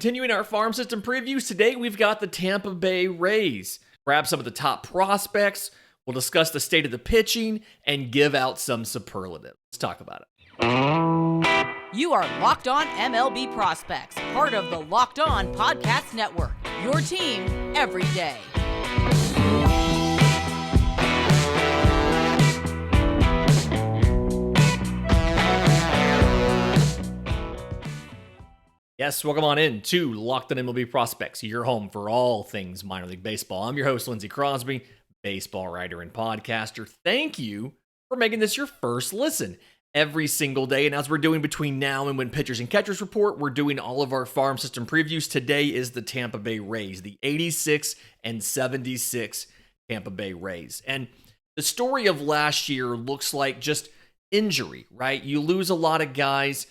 Continuing our farm system previews, today we've got the Tampa Bay Rays. Grab some of the top prospects, we'll discuss the state of the pitching, and give out some superlatives. Let's talk about it. You are Locked On MLB Prospects, part of the Locked On Podcast Network, your team every day. Yes, welcome on in to Locked On MLB Prospects, your home for all things minor league baseball. I'm your host, Lindsey Crosby, baseball writer and podcaster. Thank you for making this your first listen every single day. And as we're doing between now and when pitchers and catchers report, we're doing all of our farm system previews. Today is the Tampa Bay Rays, the 86 and 76 Tampa Bay Rays. And the story of last year looks like just injury, right? You lose a lot of guys.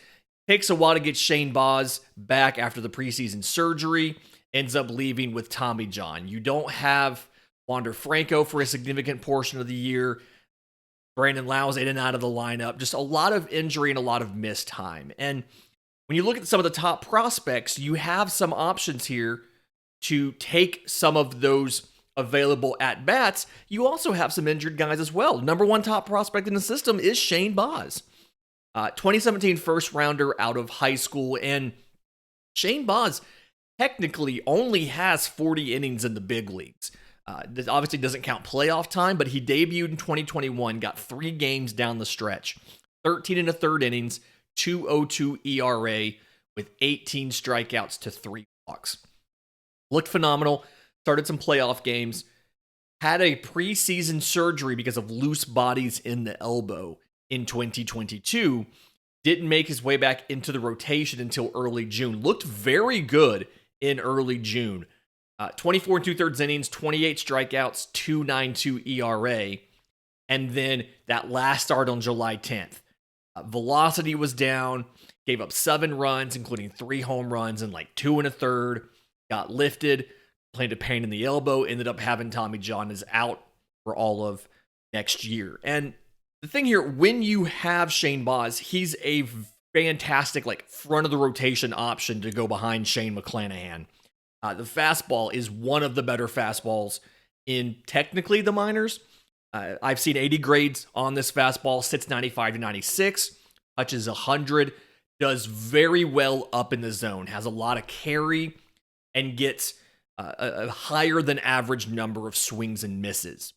Takes a while to get Shane Baz back after the preseason surgery. Ends up leaving with Tommy John. You don't have Wander Franco for a significant portion of the year. Brandon Lau's in and out of the lineup. Just a lot of injury and a lot of missed time. And when you look at some of the top prospects, you have some options here to take some of those available at-bats. You also have some injured guys as well. Number one top prospect in the system is Shane Baz. 2017 first rounder out of high school, and Shane Baz technically only has 40 innings in the big leagues. This obviously doesn't count playoff time, but he debuted in 2021, got 3 games down the stretch, 13 and a third innings, 2.02 ERA with 18 strikeouts to 3 walks. Looked phenomenal, started some playoff games, had a preseason surgery because of loose bodies in the elbow in 2022, didn't make his way back into the rotation until early June. Looked very good in early June. 24 and 2/3 innings, 28 strikeouts, 2.92 ERA. And then that last start on July 10th. Velocity was down, gave up 7 runs, including 3 home runs and like 2 1/3. Got lifted, complained of pain in the elbow, ended up having Tommy John is out for all of next year. And the thing here, when you have Shane Baz, he's a fantastic front of the rotation option to go behind Shane McClanahan. The fastball is one of the better fastballs in technically the minors. I've seen 80 grades on this fastball, sits 95 to 96, touches 100, does very well up in the zone, has a lot of carry, and gets a higher than average number of swings and misses.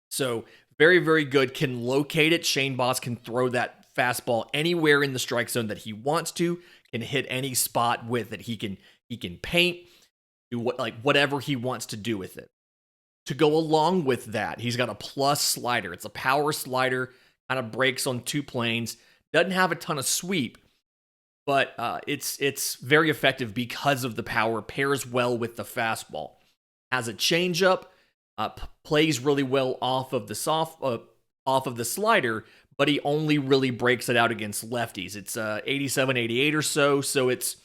So very, very good. Can locate it. Shane Baz can throw that fastball anywhere in the strike zone that he wants to. Can hit any spot with it. He can paint, do whatever he wants to do with it. To go along with that, he's got a plus slider. It's a power slider. Kind of breaks on 2 planes. Doesn't have a ton of sweep, but it's very effective because of the power. Pairs well with the fastball. Has a changeup. Plays really well off of the slider, but he only really breaks it out against lefties. It's 87, 88 or so, so it's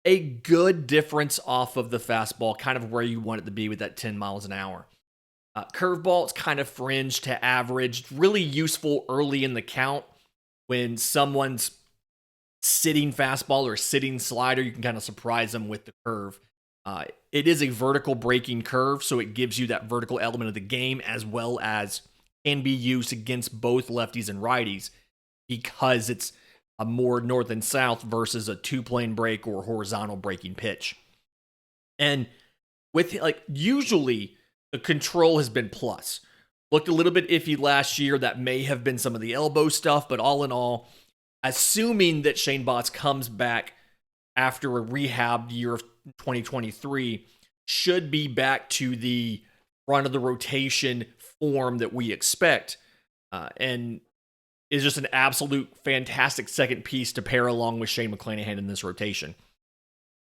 a good difference off of the fastball, kind of where you want it to be with that 10 miles an hour. Curveball, it's kind of fringe to average, really useful early in the count when someone's sitting fastball or sitting slider. You can kind of surprise them with the curve. It is a vertical breaking curve, so it gives you that vertical element of the game, as well as can be used against both lefties and righties because it's a more north and south versus a 2-plane break or horizontal breaking pitch. And with usually the control has been plus. Looked a little bit iffy last year. That may have been some of the elbow stuff, but all in all, assuming that Shane Baz comes back after a rehab year of 2023, should be back to the front of the rotation form that we expect, and is just an absolute fantastic second piece to pair along with Shane McClanahan in this rotation.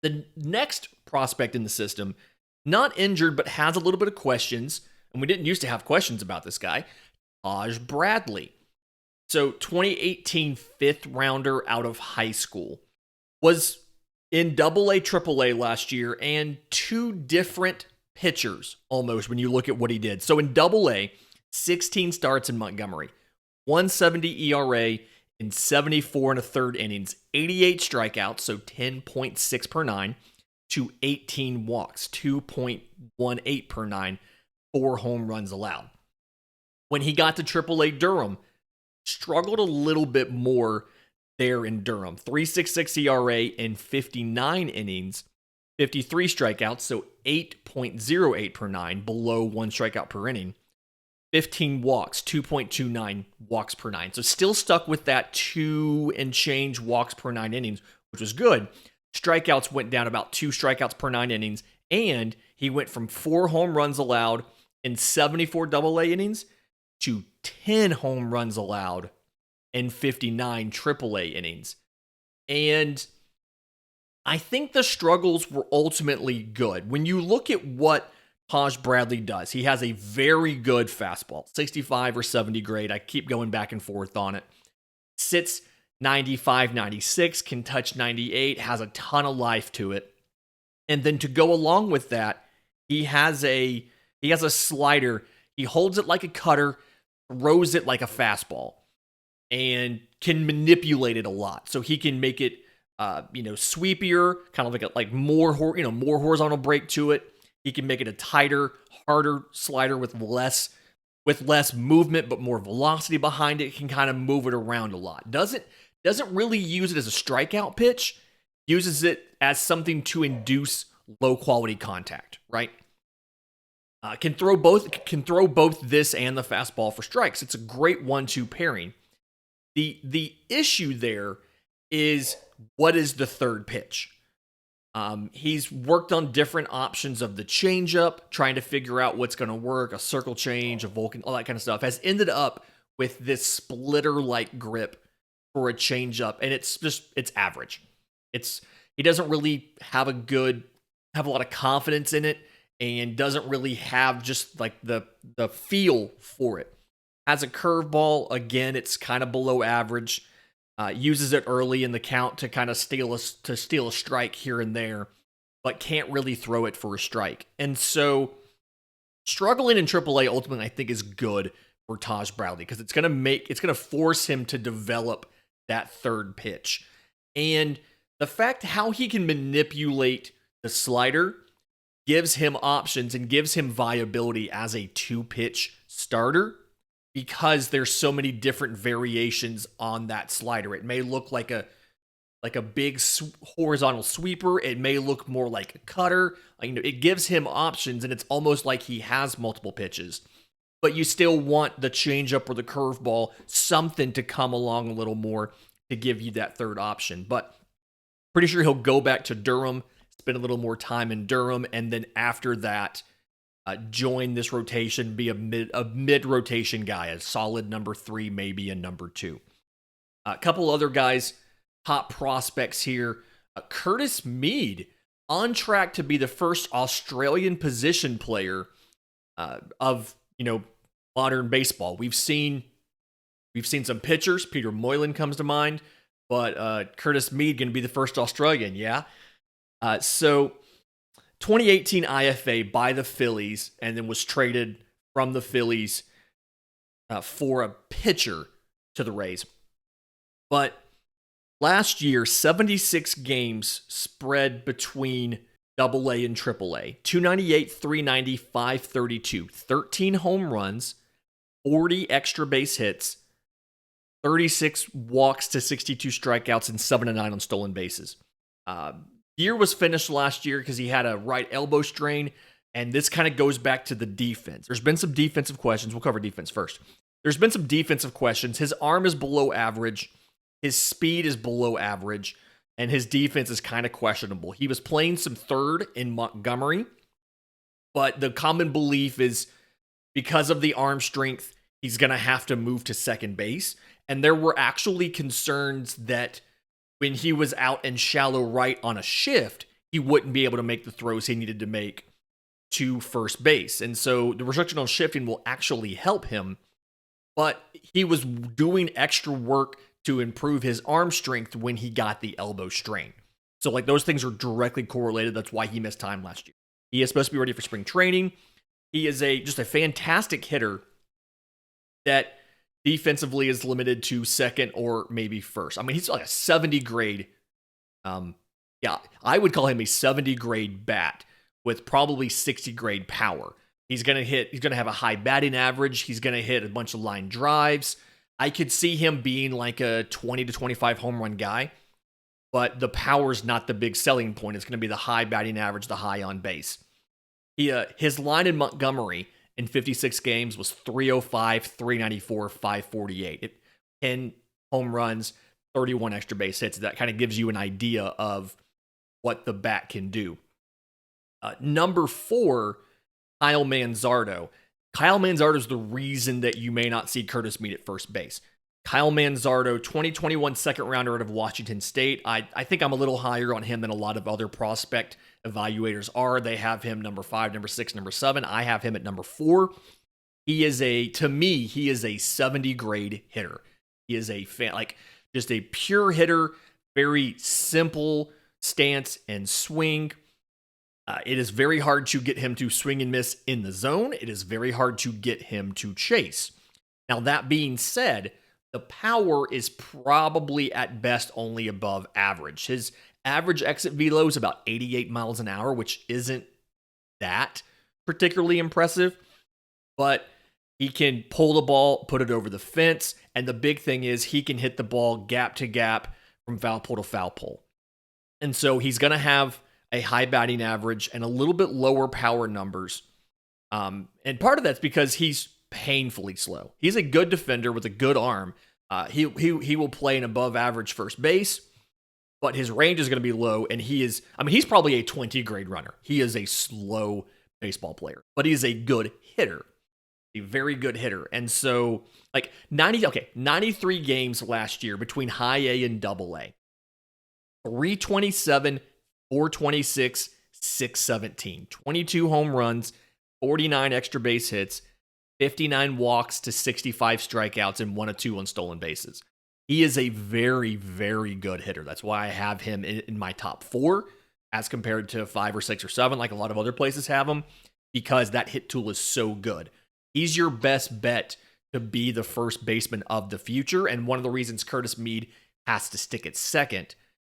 The next prospect in the system, not injured, but has a little bit of questions, and we didn't used to have questions about this guy, Taj Bradley. So 2018 fifth rounder out of high school, was in AA, AAA last year, and 2 different pitchers almost when you look at what he did. So in AA, 16 starts in Montgomery, 170 ERA, in 74 and a third innings, 88 strikeouts, so 10.6 per nine, to 18 walks, 2.18 per nine, 4 home runs allowed. When he got to AAA Durham, struggled a little bit more there in Durham. 3.66 ERA in 59 innings, 53 strikeouts, so 8.08 per nine, below 1 strikeout per inning. 15 walks, 2.29 walks per nine. So still stuck with that 2 and change walks per 9 innings, which was good. Strikeouts went down about 2 strikeouts per 9 innings, and he went from 4 home runs allowed in 74 AA innings to 10 home runs allowed in 59 AAA innings. And I think the struggles were ultimately good. When you look at what Taj Bradley does, he has a very good fastball, 65 or 70 grade. I keep going back and forth on it. Sits 95, 96, can touch 98, has a ton of life to it. And then to go along with that, he has a slider. He holds it like a cutter, throws it like a fastball, and can manipulate it a lot. So he can make it sweepier, kind of like more horizontal break to it. He can make it a tighter, harder slider with less movement, but more velocity behind it. Can kind of move it around a lot. Doesn't really use it as a strikeout pitch. Uses it as something to induce low quality contact. Right? Can throw both this and the fastball for strikes. It's a great 1-2 pairing. The issue there is, what is the third pitch? He's worked on different options of the changeup, trying to figure out what's going to work, a circle change, a Vulcan, all that kind of stuff. Has ended up with this splitter-like grip for a changeup, and it's average. He doesn't really have a lot of confidence in it, and doesn't really have just like the feel for it. Has a curveball, again, it's kind of below average. Uses it early in the count to kind of steal a strike here and there, but can't really throw it for a strike. And so struggling in AAA ultimately, I think, is good for Taj Bradley, because it's going to force him to develop that third pitch. And the fact how he can manipulate the slider gives him options and gives him viability as a 2-pitch starter, because there's so many different variations on that slider. It may look like a big horizontal sweeper. It may look more like a cutter. It gives him options, and it's almost like he has multiple pitches. But you still want the changeup or the curveball, something to come along a little more to give you that third option. But pretty sure he'll go back to Durham, spend a little more time in Durham, and then after that, join this rotation, be a mid-rotation guy, a solid number 3, maybe a number 2. A couple other guys, top prospects here. Curtis Mead, on track to be the first Australian position player of modern baseball. We've seen some pitchers. Peter Moylan comes to mind, but Curtis Mead going to be the first Australian. Yeah. So 2018 IFA by the Phillies, and then was traded from the Phillies for a pitcher to the Rays. But last year, 76 games spread between AA and AAA. 298, 390, 532. 13 home runs, 40 extra base hits, 36 walks to 62 strikeouts, and 7-9 on stolen bases. Year was finished last year because he had a right elbow strain, and this kind of goes back to the defense. There's been some defensive questions. We'll cover defense first. There's been some defensive questions. His arm is below average. His speed is below average, and his defense is kind of questionable. He was playing some third in Montgomery, but the common belief is because of the arm strength, he's going to have to move to second base. And there were actually concerns that when he was out in shallow right on a shift, he wouldn't be able to make the throws he needed to make to first base. And so the restriction on shifting will actually help him, but he was doing extra work to improve his arm strength when he got the elbow strain. So those things are directly correlated. That's why he missed time last year. He is supposed to be ready for spring training. He is just a fantastic hitter that Defensively is limited to second or maybe first. I mean, he's like a 70 grade. I would call him a 70 grade bat with probably 60 grade power. He's going to have a high batting average. He's going to hit a bunch of line drives. I could see him being like a 20 to 25 home run guy, but the power's not the big selling point. It's going to be the high batting average, the high on base. His line in Montgomery in 56 games was 305, 394, 548. 10 home runs, 31 extra base hits. That kind of gives you an idea of what the bat can do. Number 4, Kyle Manzardo. Kyle Manzardo is the reason that you may not see Curtis Mead at first base. Kyle Manzardo, 2021 second rounder out of Washington State. I think I'm a little higher on him than a lot of other prospect evaluators are. They have him number 5, number 6, number 7. I have him at number 4. To me, he is a 70 grade hitter. He is just a pure hitter, very simple stance and swing. It is very hard to get him to swing and miss in the zone. It is very hard to get him to chase. Now, that being said, the power is probably at best only above average. His average exit velo is about 88 miles an hour, which isn't that particularly impressive, but he can pull the ball, put it over the fence, and the big thing is he can hit the ball gap to gap from foul pole to foul pole. And so he's going to have a high batting average and a little bit lower power numbers. And part of that's because he's painfully slow. He's a good defender with a good arm. He will play an above average first base, but his range is going to be low, and he's probably a 20 grade runner. He is a slow baseball player, but he's a good hitter, a very good hitter. And so 93 games last year between high A and double A, 327, 426, 617, 22 home runs, 49 extra base hits, 59 walks to 65 strikeouts, and 1 of 2 on stolen bases. He is a very, very good hitter. That's why I have him in my top 4 as compared to 5 or 6 or 7, like a lot of other places have him, because that hit tool is so good. He's your best bet to be the first baseman of the future, and one of the reasons Curtis Mead has to stick at second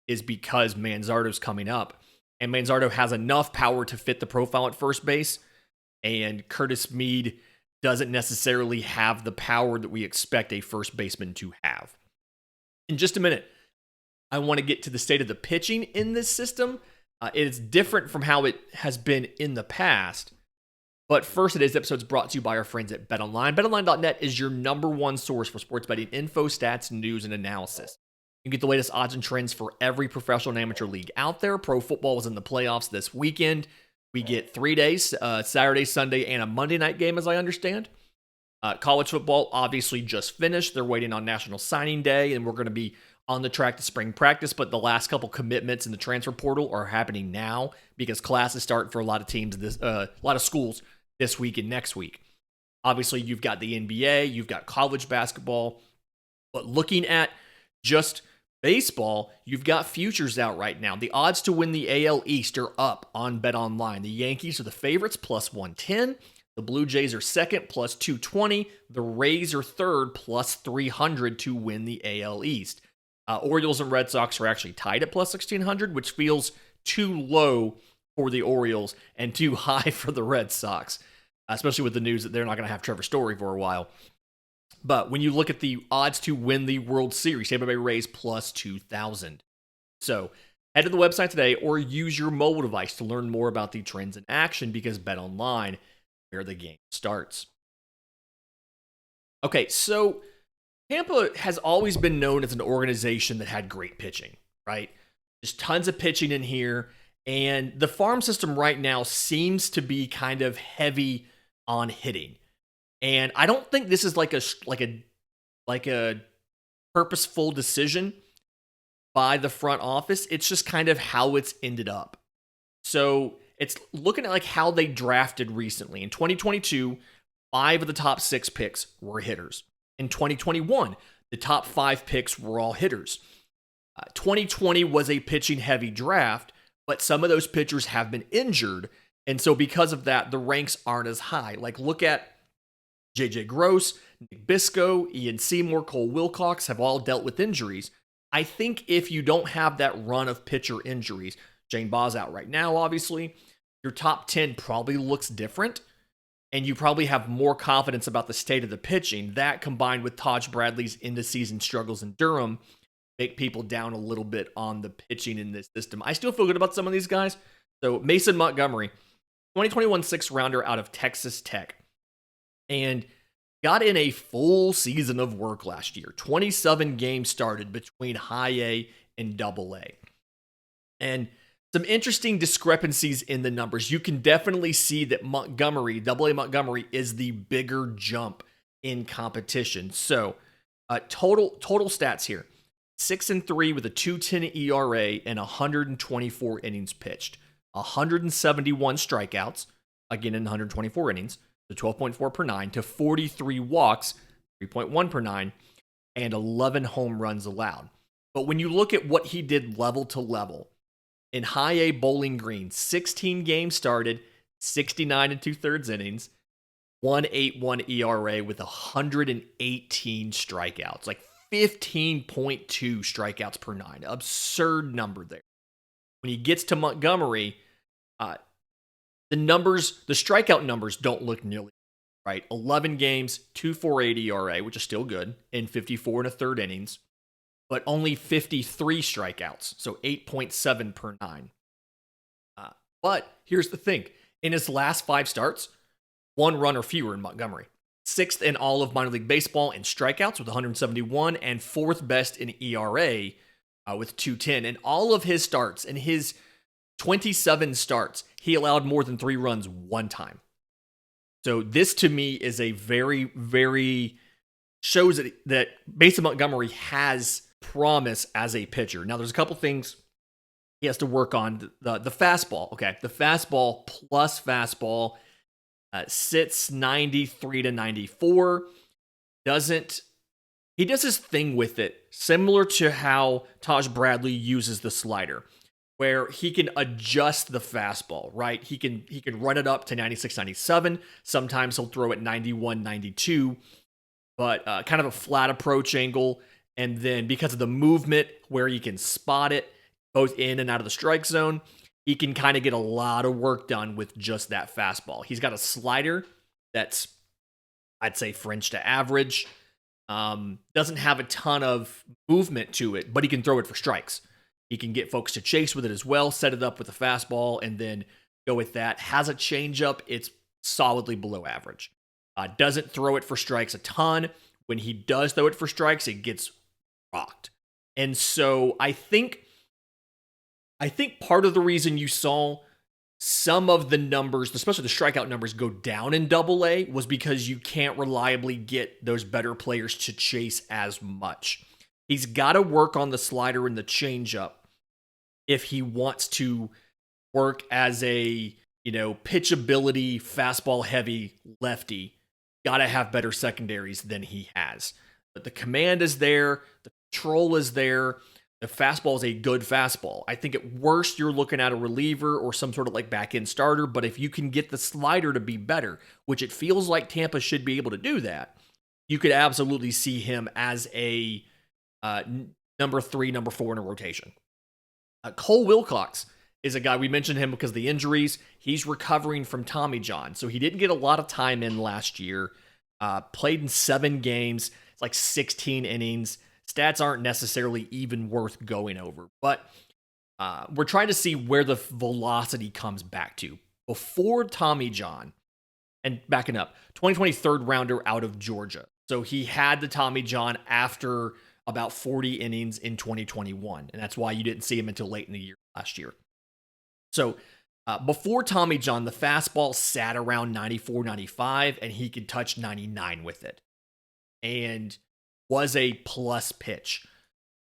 is because Manzardo's coming up, and Manzardo has enough power to fit the profile at first base, and Curtis Mead doesn't necessarily have the power that we expect a first baseman to have. In just a minute, I want to get to the state of the pitching in this system. It's different from how it has been in the past. But first, today's episode is brought to you by our friends at BetOnline. BetOnline.net is your number one source for sports betting info, stats, news, and analysis. You can get the latest odds and trends for every professional and amateur league out there. Pro football was in the playoffs this weekend. We get 3 days, Saturday, Sunday, and a Monday night game, as I understand. College football obviously just finished. They're waiting on National Signing Day, and we're going to be on the track to spring practice, but the last couple commitments in the transfer portal are happening now because classes start for a lot of teams, a lot of schools this week and next week. Obviously, you've got the NBA, you've got college basketball, but looking at just baseball, you've got futures out right now. The odds to win the AL East are up on BetOnline. The Yankees are the favorites, plus 110. The Blue Jays are second, plus 220. The Rays are third, plus 300 to win the AL East. Orioles and Red Sox are actually tied at plus 1,600, which feels too low for the Orioles and too high for the Red Sox, especially with the news that they're not going to have Trevor Story for a while. But when you look at the odds to win the World Series, Tampa Bay Rays plus 2,000. So head to the website today or use your mobile device to learn more about the trends in action because BetOnline, where the game starts. Okay, so Tampa has always been known as an organization that had great pitching, right? There's tons of pitching in here, and the farm system right now seems to be kind of heavy on hitting. And I don't think this is like a purposeful decision by the front office. It's just kind of how it's ended up. So it's looking at like how they drafted recently. In 2022, 5 of the top 6 picks were hitters. In 2021, the top 5 picks were all hitters. 2020 was a pitching-heavy draft, but some of those pitchers have been injured, and so because of that, the ranks aren't as high. Like, look at JJ Gross, Nick Bisco, Ian Seymour, Cole Wilcox have all dealt with injuries. I think if you don't have that run of pitcher injuries, Shane Baugh's out right now, obviously, your top 10 probably looks different, and you probably have more confidence about the state of the pitching. That combined with Taj Bradley's end-of-season struggles in Durham make people down a little bit on the pitching in this system. I still feel good about some of these guys. So Mason Montgomery, 2021 6th-rounder out of Texas Tech, and got in a full season of work last year. 27 games started between high A and double A. And some interesting discrepancies in the numbers. You can definitely see that Montgomery, double A Montgomery, is the bigger jump in competition. So total stats here. 6-3 with a 2.10 ERA and 124 innings pitched. 171 strikeouts, again in 124 innings, so 12.4 per 9, to 43 walks, 3.1 per 9, and 11 home runs allowed. But when you look at what he did level to level, in high A Bowling Green, 16 games started, 69 2/3 innings, 1.81 ERA with 118 strikeouts, like 15.2 strikeouts per 9. Absurd number there. When he gets to Montgomery, the strikeout numbers don't look nearly right. 11 games, 2.48 ERA, which is still good, in 54 1/3 innings, but only 53 strikeouts, so 8.7 per 9. But here's the thing. In his last 5 starts, 1 run or fewer in Montgomery. 6th in all of minor league baseball in strikeouts with 171, and 4th best in ERA with 2.10. In all of his starts, in his 27 starts, he allowed more than 3 runs 1 time. So this to me is a very, very shows that Mason Montgomery has promise as a pitcher. Now there's a couple things he has to work on. The fastball, okay, the fastball plus fastball sits 93 to 94. He does his thing with it, similar to how Taj Bradley uses the slider, where he can adjust the fastball, right? He can run it up to 96, 97. Sometimes he'll throw it 91, 92, but kind of a flat approach angle. And then because of the movement where he can spot it both in and out of the strike zone, he can kind of get a lot of work done with just that fastball. He's got a slider that's, I'd say, French to average. Doesn't have a ton of movement to it, but he can throw it for strikes. He can get folks to chase with it as well, set it up with a fastball, and then go with that. Has a changeup. It's solidly below average. Doesn't throw it for strikes a ton. When he does throw it for strikes, it gets rocked. And so I think part of the reason you saw some of the numbers, especially the strikeout numbers, go down in double A was because you can't reliably get those better players to chase as much. He's got to work on the slider and the changeup if he wants to work as a, pitchability, fastball heavy lefty. Got to have better secondaries than he has. But the command is there, the control is there. The fastball is a good fastball. I think at worst, you're looking at a reliever or some sort of like back-end starter, but if you can get the slider to be better, which it feels like Tampa should be able to do that, you could absolutely see him as a number 3, number 4 in a rotation. Cole Wilcox is a guy, we mentioned him because of the injuries. He's recovering from Tommy John, so he didn't get a lot of time in last year. Played in 7 games, it's like 16 innings. Stats aren't necessarily even worth going over, but we're trying to see where the velocity comes back to. Before Tommy John, and backing up, 2020 3rd rounder out of Georgia. So he had the Tommy John after about 40 innings in 2021, and that's why you didn't see him until late in the year last year. So before Tommy John, the fastball sat around 94, 95, and he could touch 99 with it. And was a plus pitch.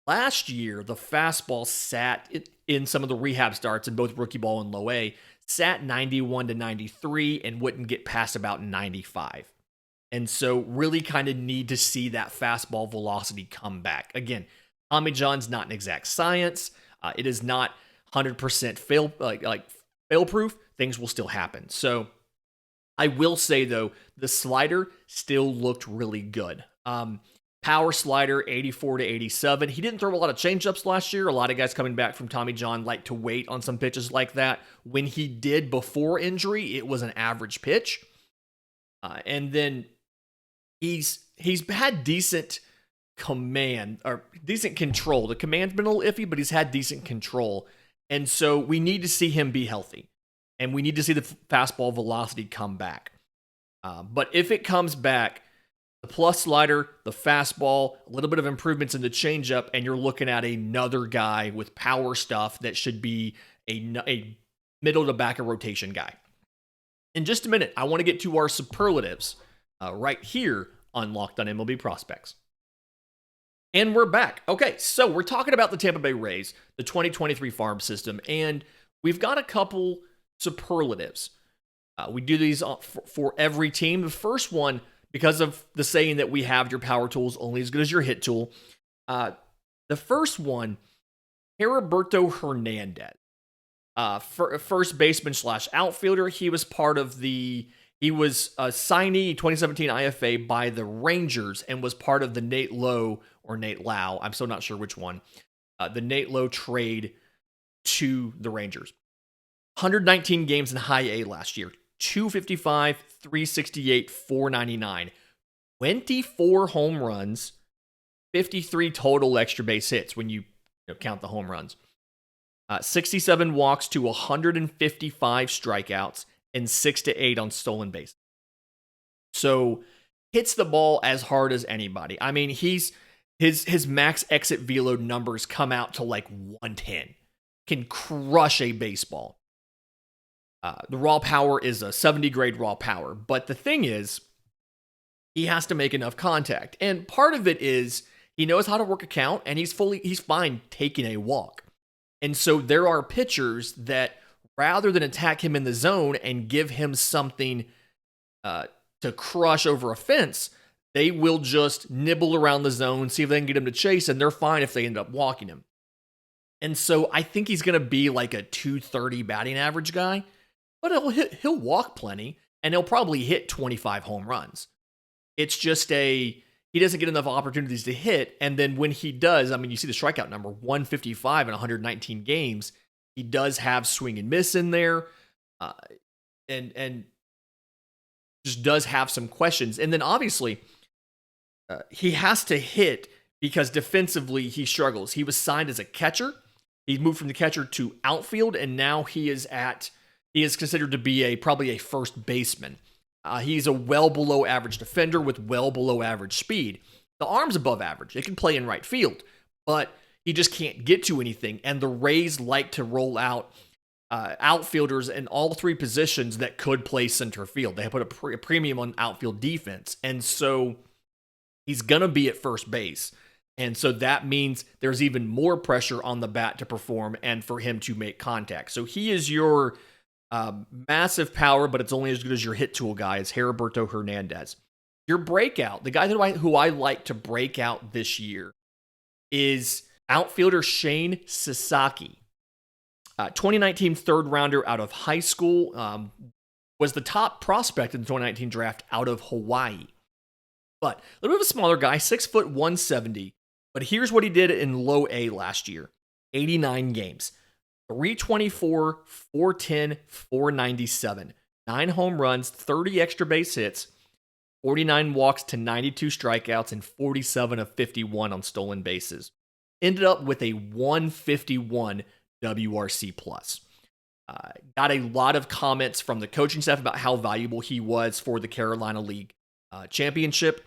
Last year, the fastball sat in some of the rehab starts in both rookie ball and low A, sat 91 to 93 and wouldn't get past about 95. And so really kind of need to see that fastball velocity come back. Again, Tommy John's not an exact science. It is not 100% fail-proof. Things will still happen. So I will say, though, the slider still looked really good. Power slider, 84 to 87. He didn't throw a lot of changeups last year. A lot of guys coming back from Tommy John like to wait on some pitches like that. When he did before injury, it was an average pitch. And then he's had decent command or decent control. The command's been a little iffy, but he's had decent control. And so we need to see him be healthy. And we need to see the fastball velocity come back. But if it comes back, the plus slider, the fastball, a little bit of improvements in the changeup, and you're looking at another guy with power stuff that should be a middle to back of rotation guy. In just a minute, I want to get to our superlatives right here on Locked on MLB Prospects. And we're back. Okay, so we're talking about the Tampa Bay Rays, the 2023 farm system, and we've got a couple superlatives. We do these for every team. The first one, because of the saying that we have your power tool is only as good as your hit tool. The first one, Heriberto Hernandez, first baseman / outfielder. He was a signee 2017 IFA by the Rangers and was part of the Nate Lowe or Nate Lau. I'm still not sure which one. The Nate Lowe trade to the Rangers. 119 games in high A last year. 255, 368, 499. 24 home runs, 53 total extra base hits when you count the home runs. 67 walks to 155 strikeouts and 6 to 8 on stolen base. So hits the ball as hard as anybody. I mean, his max exit velo numbers come out to like 110. Can crush a baseball. The raw power is a 70 grade raw power. But the thing is, he has to make enough contact. And part of it is he knows how to work a count, and he's fine taking a walk. And so there are pitchers that rather than attack him in the zone and give him something to crush over a fence, they will just nibble around the zone, see if they can get him to chase, and they're fine if they end up walking him. And so I think he's going to be like a 230 batting average guy, but he'll walk plenty, and he'll probably hit 25 home runs. It's just he doesn't get enough opportunities to hit, and then when he does, I mean, you see the strikeout number, 155 in 119 games. He does have swing and miss in there, and just does have some questions. And then obviously, he has to hit because defensively he struggles. He was signed as a catcher. He moved from the catcher to outfield, and now he is considered to be probably a first baseman. He's a well below average defender with well below average speed. The arm's above average. It can play in right field, but he just can't get to anything. And the Rays like to roll out outfielders in all three positions that could play center field. They put a premium on outfield defense. And so he's going to be at first base. And so that means there's even more pressure on the bat to perform and for him to make contact. So he is your massive power, but it's only as good as your hit tool guy, is Heriberto Hernandez. Your breakout, the guy who I like to break out this year, is outfielder Shane Sasaki. 2019 third rounder out of high school, was the top prospect in the 2019 draft out of Hawaii. But a little bit of a smaller guy, 6', 170. But here's what he did in low A last year. 89 games. 324, 410, 497. 9 home runs, 30 extra base hits, 49 walks to 92 strikeouts, and 47 of 51 on stolen bases. Ended up with a 151 WRC+. Got a lot of comments from the coaching staff about how valuable he was for the Carolina League championship.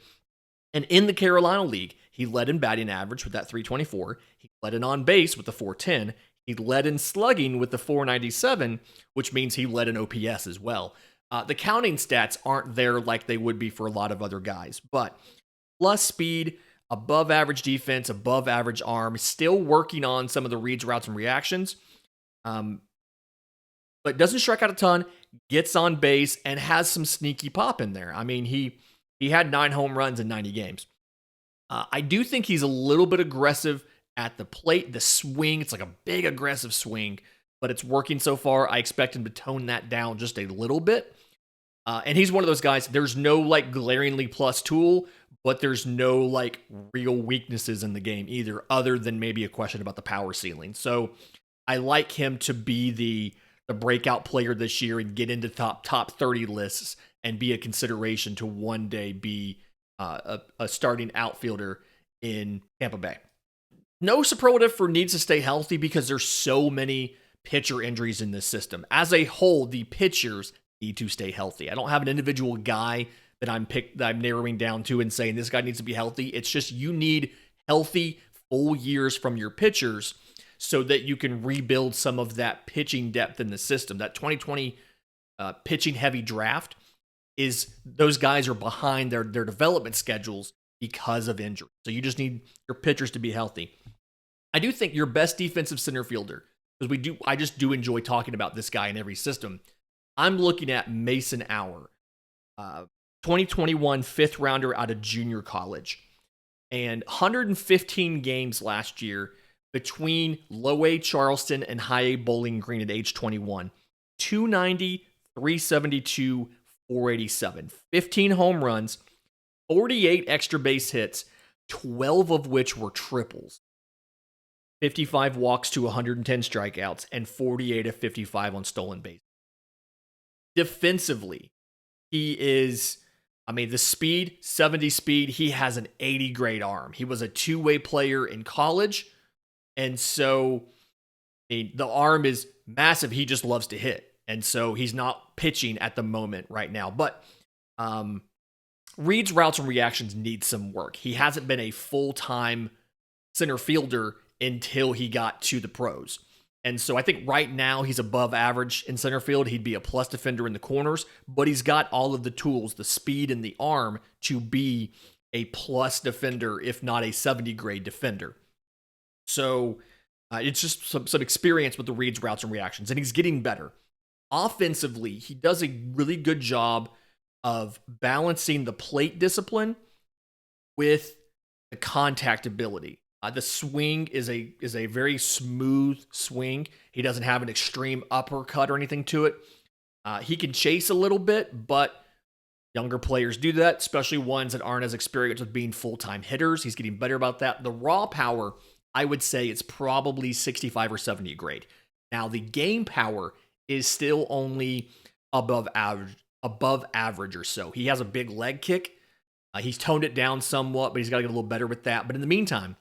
And in the Carolina League, he led in batting average with that 324. He led in on base with the 410. He led in slugging with the 497, which means he led in OPS as well. The counting stats aren't there like they would be for a lot of other guys, but plus speed, above average defense, above average arm, still working on some of the reads, routes, and reactions. But doesn't strike out a ton, gets on base, and has some sneaky pop in there. I mean, he had 9 home runs in 90 games. I do think he's a little bit aggressive at the plate. The swing, it's like a big aggressive swing, but it's working so far. I expect him to tone that down just a little bit. And he's one of those guys, there's no like glaringly plus tool, but there's no like real weaknesses in the game either, other than maybe a question about the power ceiling. So I like him to be the breakout player this year and get into top 30 lists and be a consideration to one day be a starting outfielder in Tampa Bay. No superlative for needs to stay healthy because there's so many pitcher injuries in this system. As a whole, the pitchers need to stay healthy. I don't have an individual guy that I'm narrowing down to and saying this guy needs to be healthy. It's just you need healthy full years from your pitchers so that you can rebuild some of that pitching depth in the system. That 2020 pitching heavy draft is those guys are behind their development schedules because of injury. So you just need your pitchers to be healthy. I do think your best defensive center fielder, because I just do enjoy talking about this guy in every system. I'm looking at Mason Auer, 2021 fifth rounder out of junior college, and 115 games last year between low A Charleston and high A Bowling Green at age 21. 290, 372, 487. 15 home runs, 48 extra base hits, 12 of which were triples. 55 walks to 110 strikeouts, and 48 of 55 on stolen base. Defensively, he is, the speed, 70 speed, he has an 80 grade arm. He was a two-way player in college, and so the arm is massive. He just loves to hit, and so he's not pitching at the moment right now. But Reed's routes and reactions need some work. He hasn't been a full-time center fielder until he got to the pros. And so I think right now he's above average in center field. He'd be a plus defender in the corners, but he's got all of the tools, the speed and the arm to be a plus defender, if not a 70 grade defender. So it's just some experience with the reads, routes, and reactions, and he's getting better. Offensively, he does a really good job of balancing the plate discipline with the contact ability. The swing is a very smooth swing. He doesn't have an extreme uppercut or anything to it. He can chase a little bit, but younger players do that, especially ones that aren't as experienced with being full-time hitters. He's getting better about that. The raw power, I would say it's probably 65 or 70 grade. Now, the game power is still only above average or so. He has a big leg kick. He's toned it down somewhat, but he's got to get a little better with that. But in the meantime,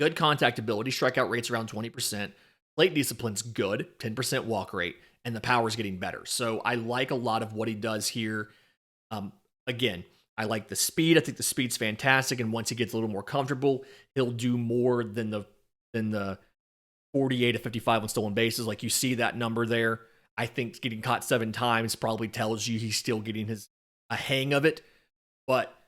good contact ability, strikeout rate's around 20%, plate discipline's good, 10% walk rate, and the power's getting better. So I like a lot of what he does here. Again, I like the speed. I think the speed's fantastic, and once he gets a little more comfortable, he'll do more than the 48 to 55 on stolen bases. Like you see that number there. I think getting caught 7 times probably tells you he's still getting a hang of it, but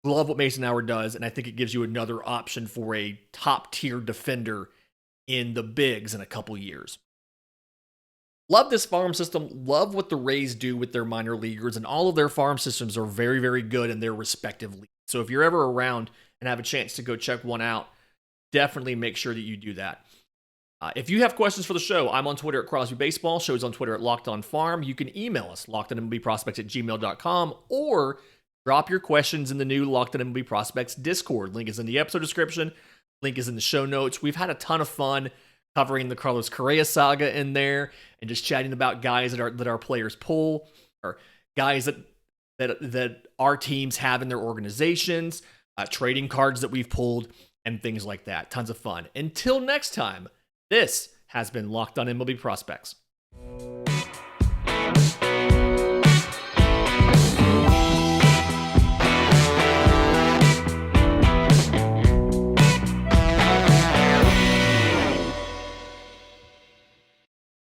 love what Mason Auer does, and I think it gives you another option for a top-tier defender in the bigs in a couple years. Love this farm system. Love what the Rays do with their minor leaguers, and all of their farm systems are very, very good in their respective leagues. So if you're ever around and have a chance to go check one out, definitely make sure that you do that. If you have questions for the show, I'm on Twitter at Crosby Baseball. Show's on Twitter at Locked On Farm. You can email us, lockedonmlbprospects@gmail.com, or drop your questions in the new Locked On MLB Prospects Discord. Link is in the episode description. Link is in the show notes. We've had a ton of fun covering the Carlos Correa saga in there and just chatting about guys that our players pull, or guys that our teams have in their organizations, trading cards that we've pulled, and things like that. Tons of fun. Until next time, this has been Locked On MLB Prospects.